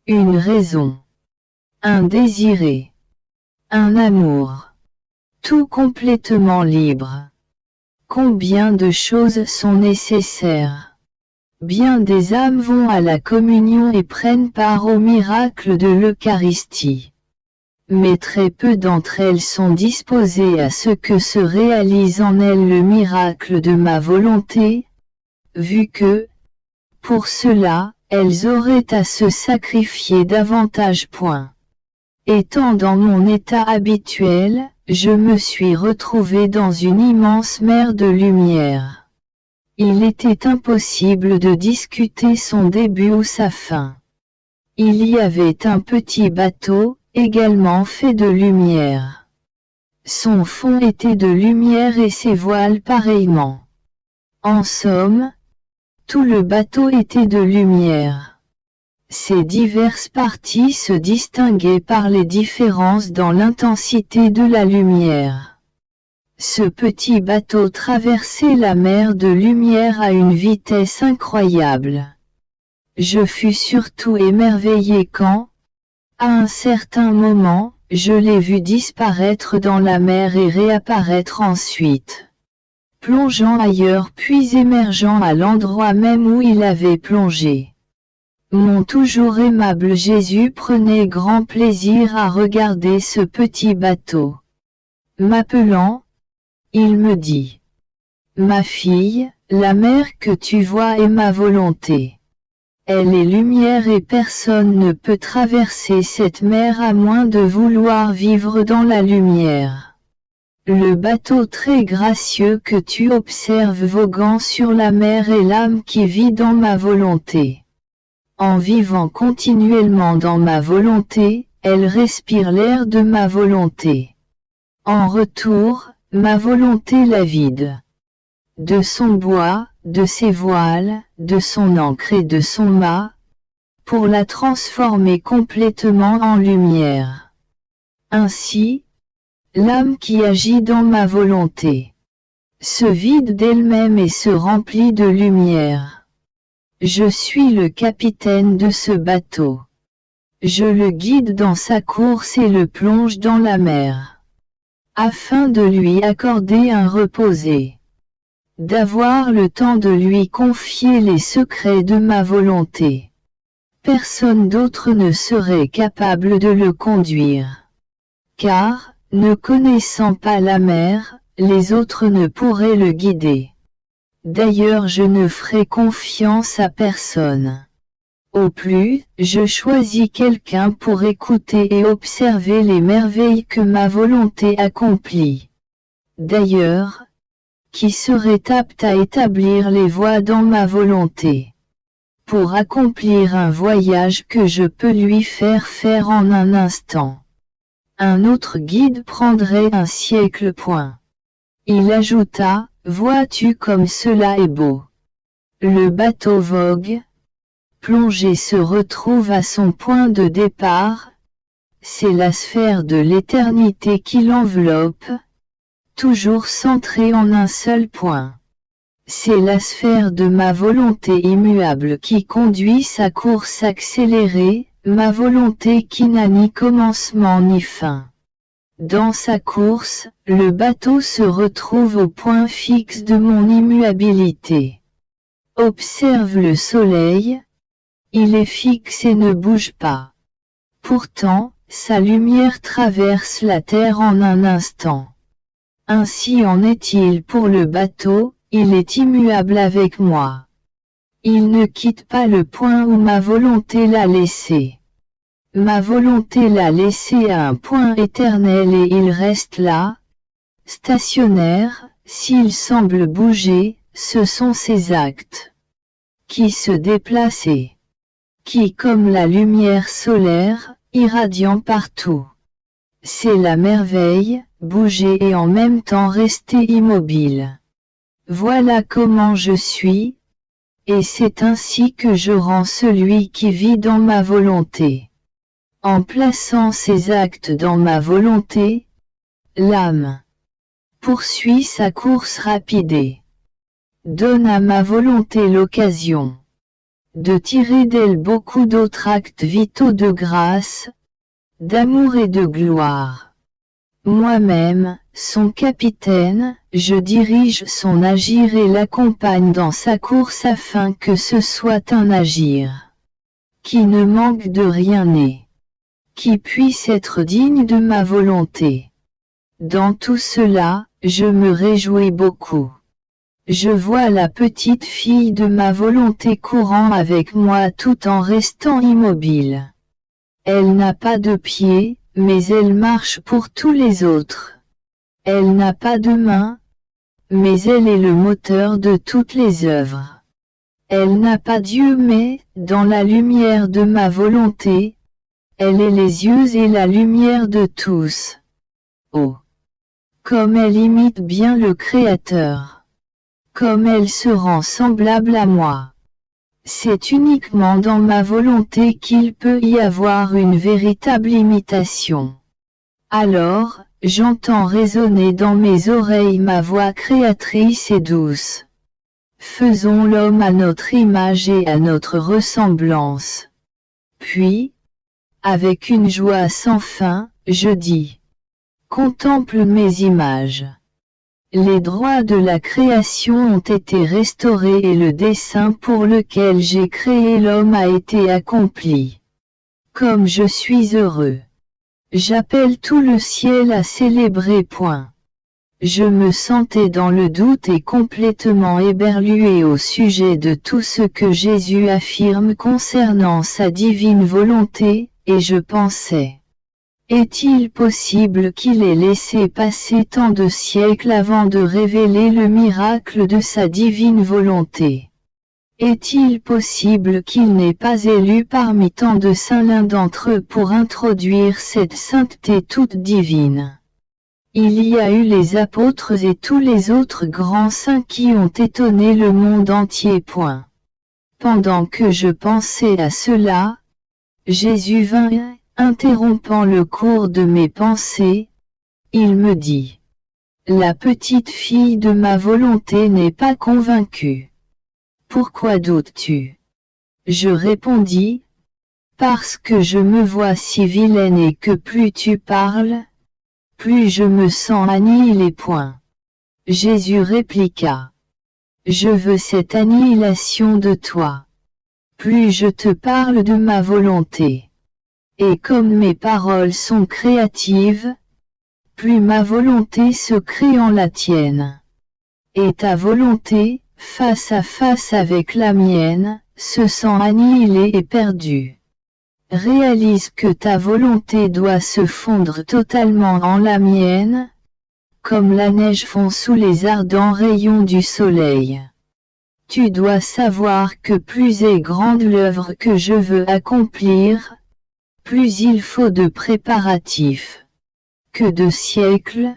une raison, un désiré, un amour, tout complètement libre. Combien de choses sont nécessaires? Bien des âmes vont à la communion et prennent part au miracle de l'Eucharistie. Mais très peu d'entre elles sont disposées à ce que se réalise en elles le miracle de ma volonté, vu que, pour cela, elles auraient à se sacrifier davantage. Étant dans mon état habituel, je me suis retrouvé dans une immense mer de lumière. Il était impossible de discuter son début ou sa fin. Il y avait un petit bateau, également fait de lumière. Son fond était de lumière et ses voiles pareillement. En somme, tout le bateau était de lumière. Ses diverses parties se distinguaient par les différences dans l'intensité de la lumière. Ce petit bateau traversait la mer de lumière à une vitesse incroyable. Je fus surtout émerveillé quand, à un certain moment, je l'ai vu disparaître dans la mer et réapparaître ensuite, plongeant ailleurs puis émergeant à l'endroit même où il avait plongé. Mon toujours aimable Jésus prenait grand plaisir à regarder ce petit bateau. M'appelant, il me dit : « Ma fille, la mer que tu vois est ma volonté. Elle est lumière et personne ne peut traverser cette mer à moins de vouloir vivre dans la lumière. Le bateau très gracieux que tu observes voguant sur la mer est l'âme qui vit dans ma volonté. En vivant continuellement dans ma volonté, elle respire l'air de ma volonté. En retour, ma volonté la vide. De son bois, de ses voiles, de son ancre et de son mât, pour la transformer complètement en lumière. Ainsi, l'âme qui agit dans ma volonté se vide d'elle-même et se remplit de lumière. Je suis le capitaine de ce bateau. Je le guide dans sa course et le plonge dans la mer, afin de lui accorder un reposé, d'avoir le temps de lui confier les secrets de ma volonté. Personne d'autre ne serait capable de le conduire. Car, ne connaissant pas la mer, les autres ne pourraient le guider. D'ailleurs je ne ferai confiance à personne. Au plus, je choisis quelqu'un pour écouter et observer les merveilles que ma volonté accomplit. D'ailleurs, qui serait apte à établir les voies dans ma volonté, pour accomplir un voyage que je peux lui faire faire en un instant. Un autre guide prendrait un siècle. Il ajouta, vois-tu comme cela est beau. Le bateau vogue, plongé se retrouve à son point de départ, c'est la sphère de l'éternité qui l'enveloppe, toujours centrée en un seul point. C'est la sphère de ma volonté immuable qui conduit sa course accélérée, ma volonté qui n'a ni commencement ni fin. Dans sa course, le bateau se retrouve au point fixe de mon immuabilité. Observe le soleil, il est fixe et ne bouge pas. Pourtant, sa lumière traverse la terre en un instant. Ainsi en est-il pour le bateau, il est immuable avec moi. Il ne quitte pas le point où ma volonté l'a laissé. Ma volonté l'a laissé à un point éternel et il reste là, stationnaire. S'il semble bouger, ce sont ses actes qui se déplacent et qui, comme la lumière solaire, irradiant partout. C'est la merveille, bouger et en même temps rester immobile. Voilà comment je suis, et c'est ainsi que je rends celui qui vit dans ma volonté. En plaçant ses actes dans ma volonté, l'âme poursuit sa course rapide et donne à ma volonté l'occasion de tirer d'elle beaucoup d'autres actes vitaux de grâce, d'amour et de gloire. Moi-même, son capitaine, je dirige son agir et l'accompagne dans sa course afin que ce soit un agir qui ne manque de rien et qui puisse être digne de ma volonté. Dans tout cela, je me réjouis beaucoup. Je vois la petite fille de ma volonté courant avec moi tout en restant immobile. Elle n'a pas de pieds, mais elle marche pour tous les autres. Elle n'a pas de mains, mais elle est le moteur de toutes les œuvres. Elle n'a pas d'yeux mais, dans la lumière de ma volonté, elle est les yeux et la lumière de tous. Oh! Comme elle imite bien le Créateur! Comme elle se rend semblable à moi! C'est uniquement dans ma volonté qu'il peut y avoir une véritable imitation. Alors, j'entends résonner dans mes oreilles ma voix créatrice et douce. Faisons l'homme à notre image et à notre ressemblance. Puis, avec une joie sans fin, je dis, contemple mes images. Les droits de la création ont été restaurés et le dessein pour lequel j'ai créé l'homme a été accompli. Comme je suis heureux. J'appelle tout le ciel à célébrer. Je me sentais dans le doute et complètement éberlué au sujet de tout ce que Jésus affirme concernant sa divine volonté, et je pensais: est-il possible qu'il ait laissé passer tant de siècles avant de révéler le miracle de sa divine volonté? Est-il possible qu'il n'ait pas élu parmi tant de saints l'un d'entre eux pour introduire cette sainteté toute divine? Il y a eu les apôtres et tous les autres grands saints qui ont étonné le monde entier. Pendant que je pensais à cela, Jésus vint, interrompant le cours de mes pensées. Il me dit: la petite fille de ma volonté n'est pas convaincue. Pourquoi doutes-tu? Je répondis: parce que je me vois si vilaine et que plus tu parles, plus je me sens annihilée. Jésus répliqua: je veux cette annihilation de toi. Plus je te parle de ma volonté. Et comme mes paroles sont créatives, plus ma volonté se crée en la tienne. Et ta volonté, face à face avec la mienne, se sent annihilée et perdue. Réalise que ta volonté doit se fondre totalement en la mienne, comme la neige fond sous les ardents rayons du soleil. Tu dois savoir que plus est grande l'œuvre que je veux accomplir, plus il faut de préparatifs. Que de siècles,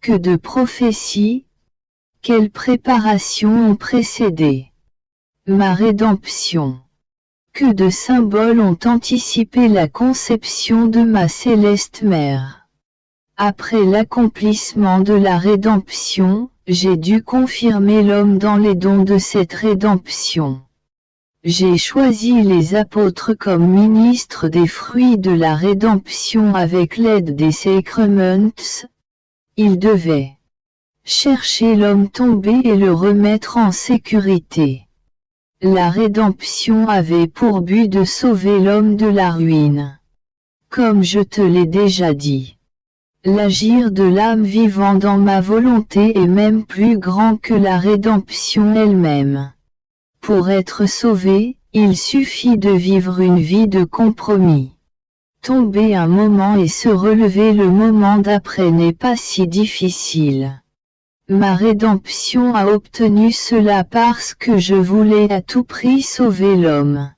que de prophéties, quelles préparations ont précédé ma rédemption. Que de symboles ont anticipé la conception de ma céleste mère. Après l'accomplissement de la rédemption, j'ai dû confirmer l'homme dans les dons de cette rédemption. J'ai choisi les apôtres comme ministres des fruits de la rédemption avec l'aide des sacraments. Ils devaient chercher l'homme tombé et le remettre en sécurité. La rédemption avait pour but de sauver l'homme de la ruine. Comme je te l'ai déjà dit, l'agir de l'âme vivant dans ma volonté est même plus grand que la rédemption elle-même. Pour être sauvé, il suffit de vivre une vie de compromis. Tomber un moment et se relever le moment d'après n'est pas si difficile. Ma rédemption a obtenu cela parce que je voulais à tout prix sauver l'homme.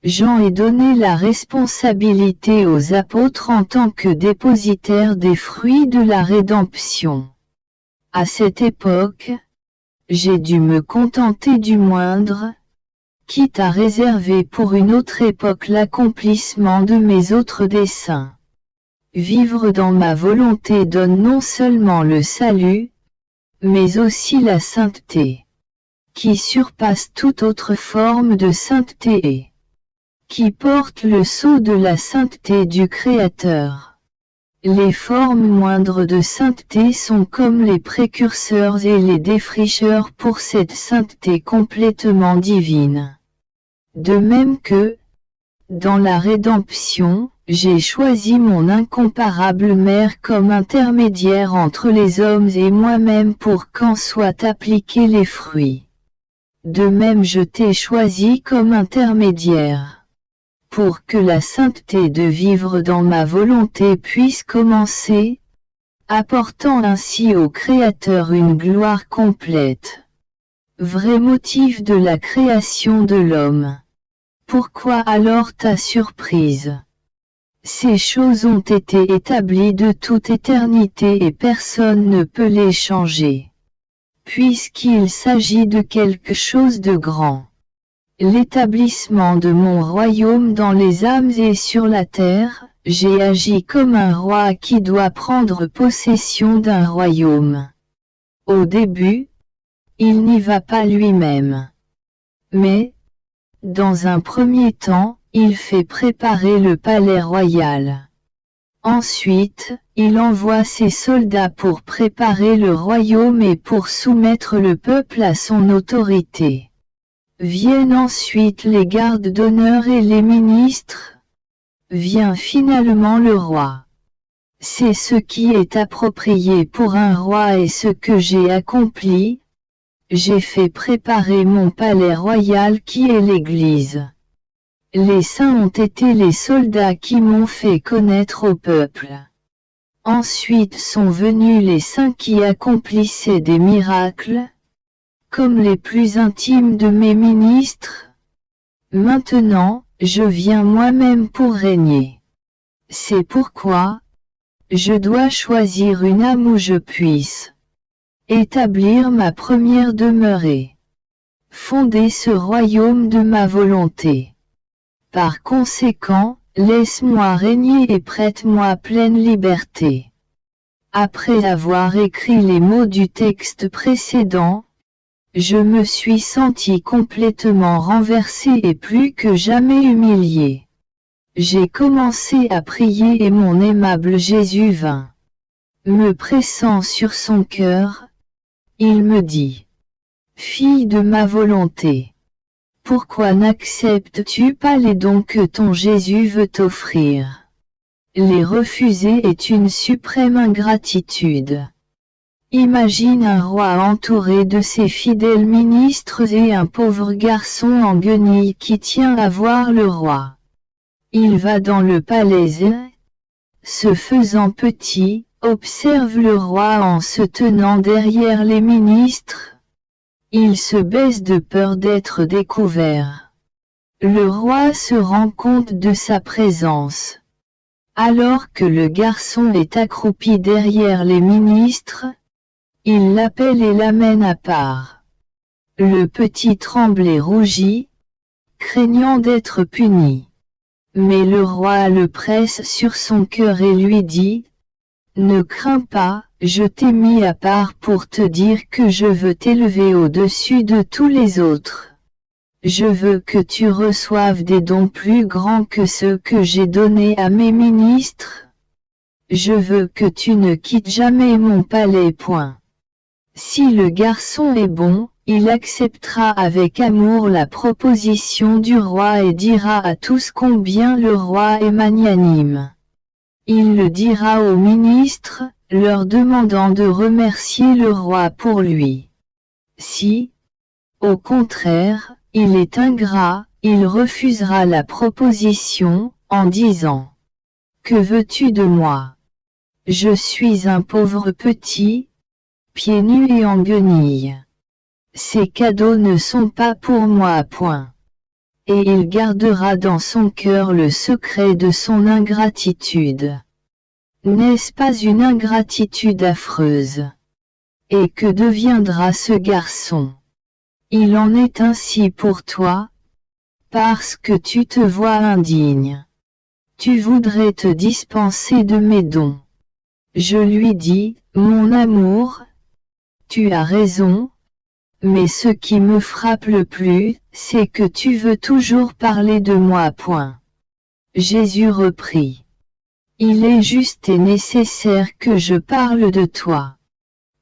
J'en ai donné la responsabilité aux apôtres en tant que dépositaires des fruits de la rédemption. À cette époque, j'ai dû me contenter du moindre, quitte à réserver pour une autre époque l'accomplissement de mes autres desseins. Vivre dans ma volonté donne non seulement le salut, mais aussi la sainteté, qui surpasse toute autre forme de sainteté et qui porte le sceau de la sainteté du Créateur. Les formes moindres de sainteté sont comme les précurseurs et les défricheurs pour cette sainteté complètement divine. De même que, dans la rédemption, j'ai choisi mon incomparable Mère comme intermédiaire entre les hommes et moi-même pour qu'en soient appliqués les fruits. De même je t'ai choisi comme intermédiaire, pour que la sainteté de vivre dans ma volonté puisse commencer, apportant ainsi au Créateur une gloire complète. Vrai motif de la création de l'homme. Pourquoi alors ta surprise? Ces choses ont été établies de toute éternité et personne ne peut les changer. Puisqu'il s'agit de quelque chose de grand. L'établissement de mon royaume dans les âmes et sur la terre, j'ai agi comme un roi qui doit prendre possession d'un royaume. Au début, il n'y va pas lui-même. Mais, dans un premier temps, il fait préparer le palais royal. Ensuite, il envoie ses soldats pour préparer le royaume et pour soumettre le peuple à son autorité. Viennent ensuite les gardes d'honneur et les ministres. Vient finalement le roi. C'est ce qui est approprié pour un roi et ce que j'ai accompli. J'ai fait préparer mon palais royal qui est l'Église. Les saints ont été les soldats qui m'ont fait connaître au peuple. Ensuite sont venus les saints qui accomplissaient des miracles, comme les plus intimes de mes ministres. Maintenant, je viens moi-même pour régner. C'est pourquoi, je dois choisir une âme où je puisse établir ma première demeure et fonder ce royaume de ma volonté. Par conséquent, laisse-moi régner et prête-moi pleine liberté. Après avoir écrit les mots du texte précédent, je me suis senti complètement renversé et plus que jamais humilié. J'ai commencé à prier et mon aimable Jésus vint. Me pressant sur son cœur, il me dit: Fille de ma volonté, pourquoi n'acceptes-tu pas les dons que ton Jésus veut t'offrir? Les refuser est une suprême ingratitude. Imagine un roi entouré de ses fidèles ministres et un pauvre garçon en guenilles qui tient à voir le roi. Il va dans le palais et, se faisant petit, observe le roi en se tenant derrière les ministres. Il se baisse de peur d'être découvert. Le roi se rend compte de sa présence. Alors que le garçon est accroupi derrière les ministres, il l'appelle et l'amène à part. Le petit tremble et rougit, craignant d'être puni. Mais le roi le presse sur son cœur et lui dit: Ne crains pas, je t'ai mis à part pour te dire que je veux t'élever au-dessus de tous les autres. Je veux que tu reçoives des dons plus grands que ceux que j'ai donnés à mes ministres. Je veux que tu ne quittes jamais mon palais. Point. Si le garçon est bon, il acceptera avec amour la proposition du roi et dira à tous combien le roi est magnanime. Il le dira aux ministres, leur demandant de remercier le roi pour lui. Si, au contraire, il est ingrat, il refusera la proposition, en disant: Que veux-tu de moi? Je suis un pauvre petit, pieds nus et en guenilles. Ces cadeaux ne sont pas pour moi. Point. Et il gardera dans son cœur le secret de son ingratitude. N'est-ce pas une ingratitude affreuse? Et que deviendra ce garçon? Il en est ainsi pour toi, parce que tu te vois indigne. Tu voudrais te dispenser de mes dons. Je lui dis: Mon amour, tu as raison, mais ce qui me frappe le plus, c'est que tu veux toujours parler de moi. Point. Jésus reprit: Il est juste et nécessaire que je parle de toi.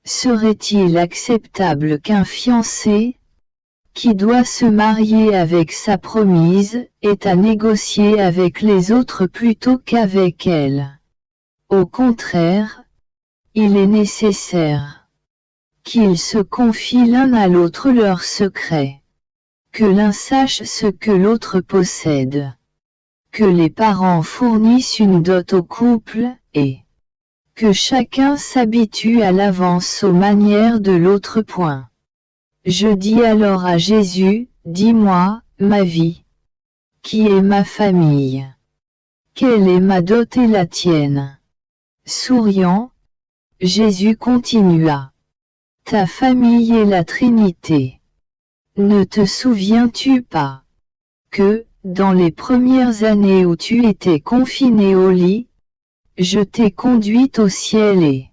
Serait-il acceptable qu'un fiancé, qui doit se marier avec sa promise, ait à négocier avec les autres plutôt qu'avec elle? Au contraire, il est nécessaire qu'ils se confient l'un à l'autre leurs secrets. Que l'un sache ce que l'autre possède. Que les parents fournissent une dot au couple, et que chacun s'habitue à l'avance aux manières de l'autre. Point. Je dis alors à Jésus: Dis-moi, ma vie. Qui est ma famille? Quelle est ma dot et la tienne? Souriant, Jésus continua: Ta famille est la Trinité. Ne te souviens-tu pas que, dans les premières années où tu étais confiné au lit, je t'ai conduite au ciel et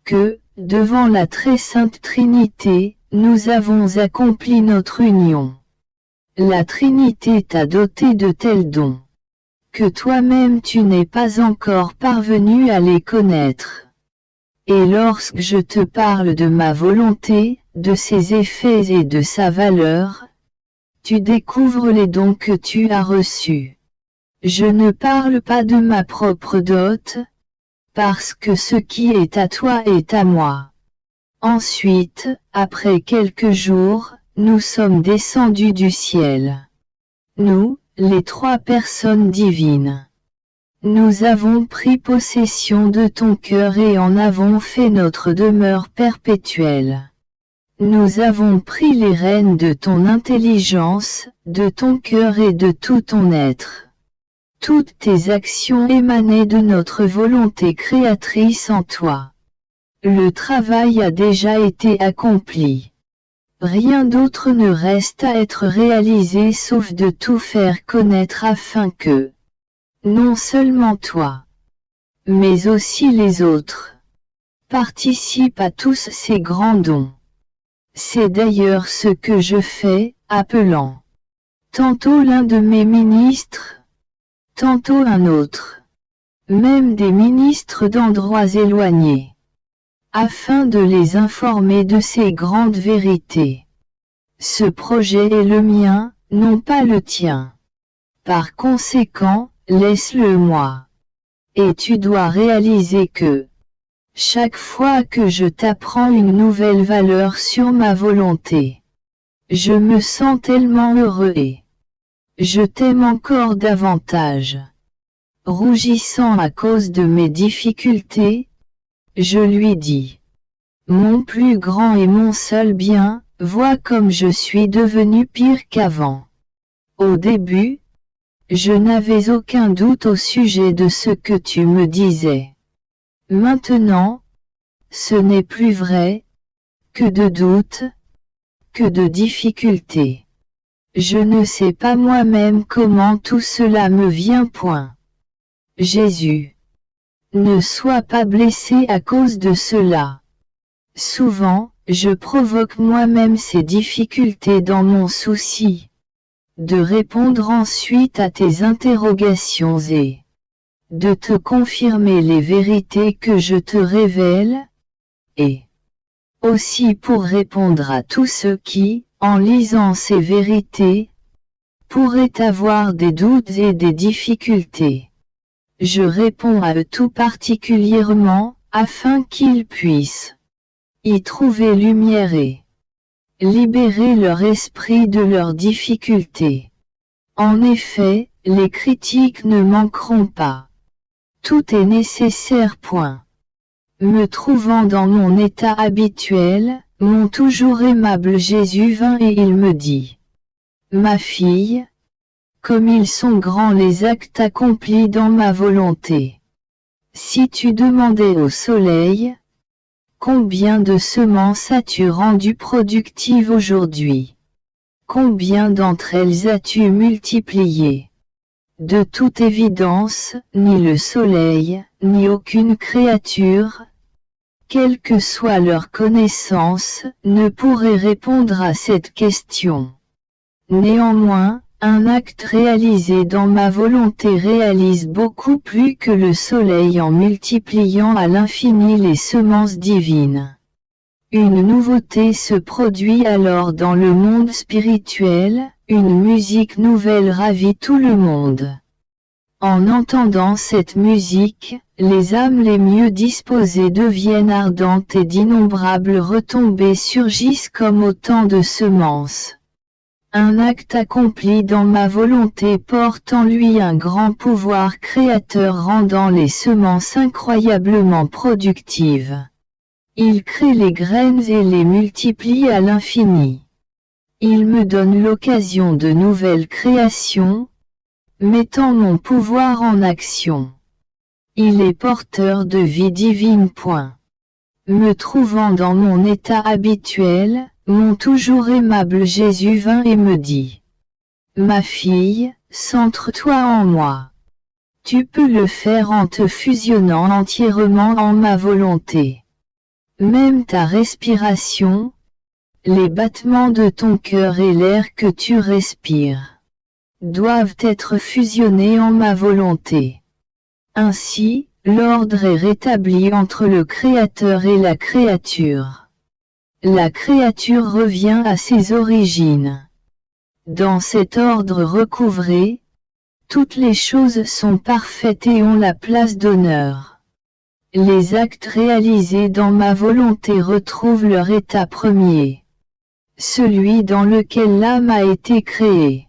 que, devant la très sainte Trinité, nous avons accompli notre union. La Trinité t'a doté de tels dons que toi-même tu n'es pas encore parvenu à les connaître. Et lorsque je te parle de ma volonté, de ses effets et de sa valeur, tu découvres les dons que tu as reçus. Je ne parle pas de ma propre dot, parce que ce qui est à toi est à moi. Ensuite, après quelques jours, nous sommes descendus du ciel. Nous, les trois personnes divines. Nous avons pris possession de ton cœur et en avons fait notre demeure perpétuelle. Nous avons pris les rênes de ton intelligence, de ton cœur et de tout ton être. Toutes tes actions émanaient de notre volonté créatrice en toi. Le travail a déjà été accompli. Rien d'autre ne reste à être réalisé sauf de tout faire connaître afin que, non seulement toi, mais aussi les autres, participent à tous ces grands dons. C'est d'ailleurs ce que je fais, appelant tantôt l'un de mes ministres, tantôt un autre, même des ministres d'endroits éloignés, afin de les informer de ces grandes vérités. Ce projet est le mien, non pas le tien. Par conséquent, laisse-le moi. Et tu dois réaliser que, chaque fois que je t'apprends une nouvelle valeur sur ma volonté, je me sens tellement heureux et je t'aime encore davantage. Rougissant à cause de mes difficultés, je lui dis, mon plus grand et mon seul bien, vois comme je suis devenu pire qu'avant. Au début, je n'avais aucun doute au sujet de ce que tu me disais. Maintenant, ce n'est plus vrai, que de doutes, que de difficultés. Je ne sais pas moi-même comment tout cela me vient point. Jésus. Ne sois pas blessé à cause de cela. Souvent, je provoque moi-même ces difficultés dans mon souci de répondre ensuite à tes interrogations et de te confirmer les vérités que je te révèle, et aussi pour répondre à tous ceux qui, en lisant ces vérités, pourraient avoir des doutes et des difficultés. Je réponds à eux tout particulièrement, afin qu'ils puissent y trouver lumière et libérer leur esprit de leurs difficultés. En effet, les critiques ne manqueront pas. Tout est nécessaire. Point. Me trouvant dans mon état habituel, mon toujours aimable Jésus vint et il me dit, ma fille, comme ils sont grands les actes accomplis dans ma volonté. Si tu demandais au soleil, combien de semences as-tu rendues productives aujourd'hui? Combien d'entre elles as-tu multipliées? De toute évidence, ni le soleil, ni aucune créature, quelle que soit leur connaissance, ne pourrait répondre à cette question. Néanmoins, un acte réalisé dans ma volonté réalise beaucoup plus que le soleil en multipliant à l'infini les semences divines. Une nouveauté se produit alors dans le monde spirituel, une musique nouvelle ravit tout le monde. En entendant cette musique, les âmes les mieux disposées deviennent ardentes et d'innombrables retombées surgissent comme autant de semences. Un acte accompli dans ma volonté porte en lui un grand pouvoir créateur rendant les semences incroyablement productives. Il crée les graines et les multiplie à l'infini. Il me donne l'occasion de nouvelles créations, mettant mon pouvoir en action. Il est porteur de vie divine. Point. Me trouvant dans mon état habituel, mon toujours aimable Jésus vint et me dit, ma fille, centre-toi en moi. Tu peux le faire en te fusionnant entièrement en ma volonté. Même ta respiration, les battements de ton cœur et l'air que tu respires, doivent être fusionnés en ma volonté. Ainsi, l'ordre est rétabli entre le Créateur et la créature. La créature revient à ses origines. Dans cet ordre recouvré, toutes les choses sont parfaites et ont la place d'honneur. Les actes réalisés dans ma volonté retrouvent leur état premier. Celui dans lequel l'âme a été créée.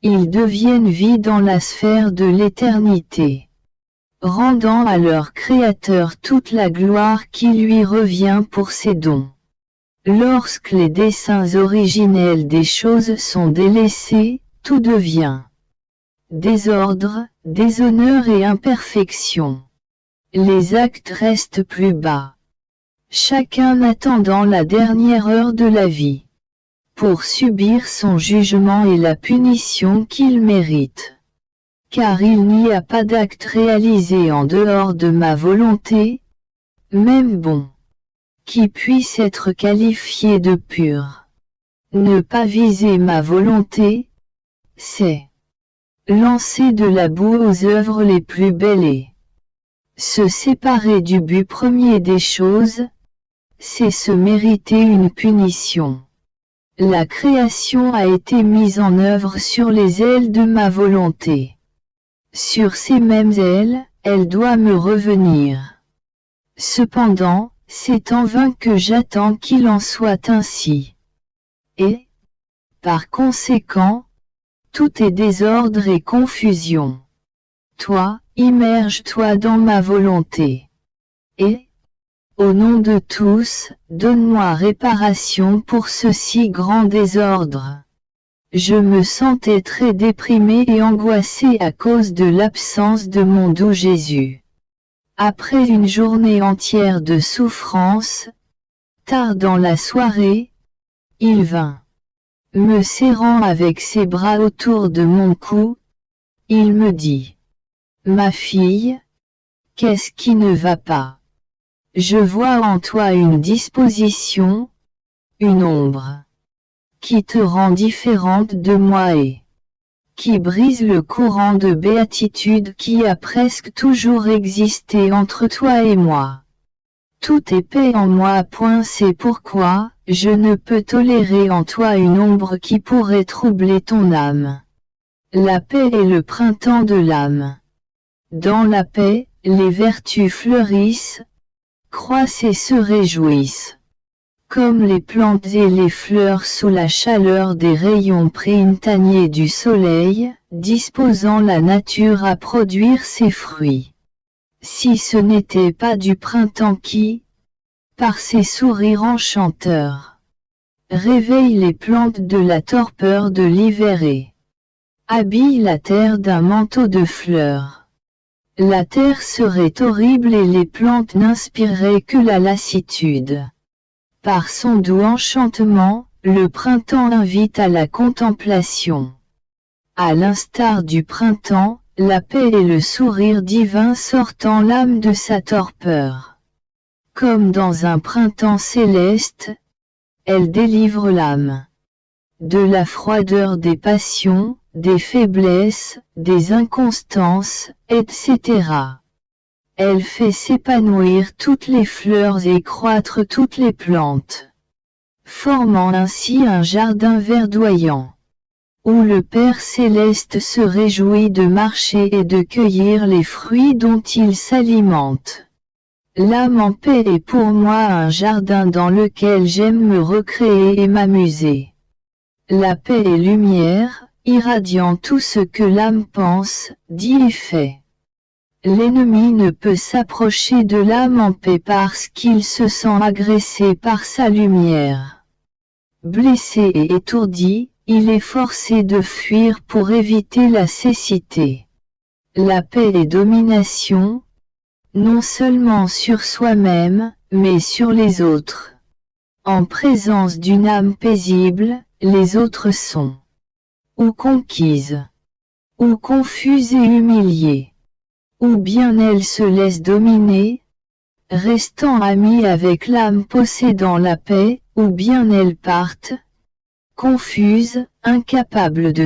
Ils deviennent vie dans la sphère de l'éternité, rendant à leur Créateur toute la gloire qui lui revient pour ses dons. Lorsque les desseins originels des choses sont délaissés, tout devient désordre, déshonneur et imperfection. Les actes restent plus bas, chacun attendant la dernière heure de la vie, pour subir son jugement et la punition qu'il mérite. Car il n'y a pas d'acte réalisé en dehors de ma volonté, même bon, qui puisse être qualifié de pur. Ne pas viser ma volonté, c'est lancer de la boue aux œuvres les plus belles et se séparer du but premier des choses, c'est se mériter une punition. La création a été mise en œuvre sur les ailes de ma volonté. Sur ces mêmes ailes, elle doit me revenir. Cependant, c'est en vain que j'attends qu'il en soit ainsi. Et, par conséquent, tout est désordre et confusion. Toi, immerge-toi dans ma volonté. Et, au nom de tous, donne-moi réparation pour ce si grand désordre. Je me sentais très déprimé et angoissé à cause de l'absence de mon doux Jésus. Après une journée entière de souffrance, tard dans la soirée, il vint. Me serrant avec ses bras autour de mon cou, il me dit: « Ma fille, qu'est-ce qui ne va pas? Je vois en toi une disposition, une ombre, qui te rend différente de moi et qui brise le courant de béatitude qui a presque toujours existé entre toi et moi. Tout est paix en moi. C'est pourquoi je ne peux tolérer en toi une ombre qui pourrait troubler ton âme. La paix est le printemps de l'âme. Dans la paix, les vertus fleurissent, croissent et se réjouissent. Comme les plantes et les fleurs sous la chaleur des rayons printaniers du soleil, disposant la nature à produire ses fruits. Si ce n'était pas du printemps qui, par ses sourires enchanteurs, réveille les plantes de la torpeur de l'hiver et habille la terre d'un manteau de fleurs, la terre serait horrible et les plantes n'inspireraient que la lassitude. Par son doux enchantement, le printemps invite à la contemplation. À l'instar du printemps, la paix et le sourire divin sortant l'âme de sa torpeur. Comme dans un printemps céleste, elle délivre l'âme de la froideur des passions, des faiblesses, des inconstances, etc. Elle fait s'épanouir toutes les fleurs et croître toutes les plantes, formant ainsi un jardin verdoyant, où le Père céleste se réjouit de marcher et de cueillir les fruits dont il s'alimente. L'âme en paix est pour moi un jardin dans lequel j'aime me recréer et m'amuser. La paix est lumière, irradiant tout ce que l'âme pense, dit et fait. L'ennemi ne peut s'approcher de l'âme en paix parce qu'il se sent agressé par sa lumière. Blessé et étourdi, il est forcé de fuir pour éviter la cécité. La paix est domination, non seulement sur soi-même, mais sur les autres. En présence d'une âme paisible, les autres sont ou conquises, ou confuses et humiliées. Ou bien elle se laisse dominer, restant amie avec l'âme possédant la paix, ou bien elle parte, confuse, incapable de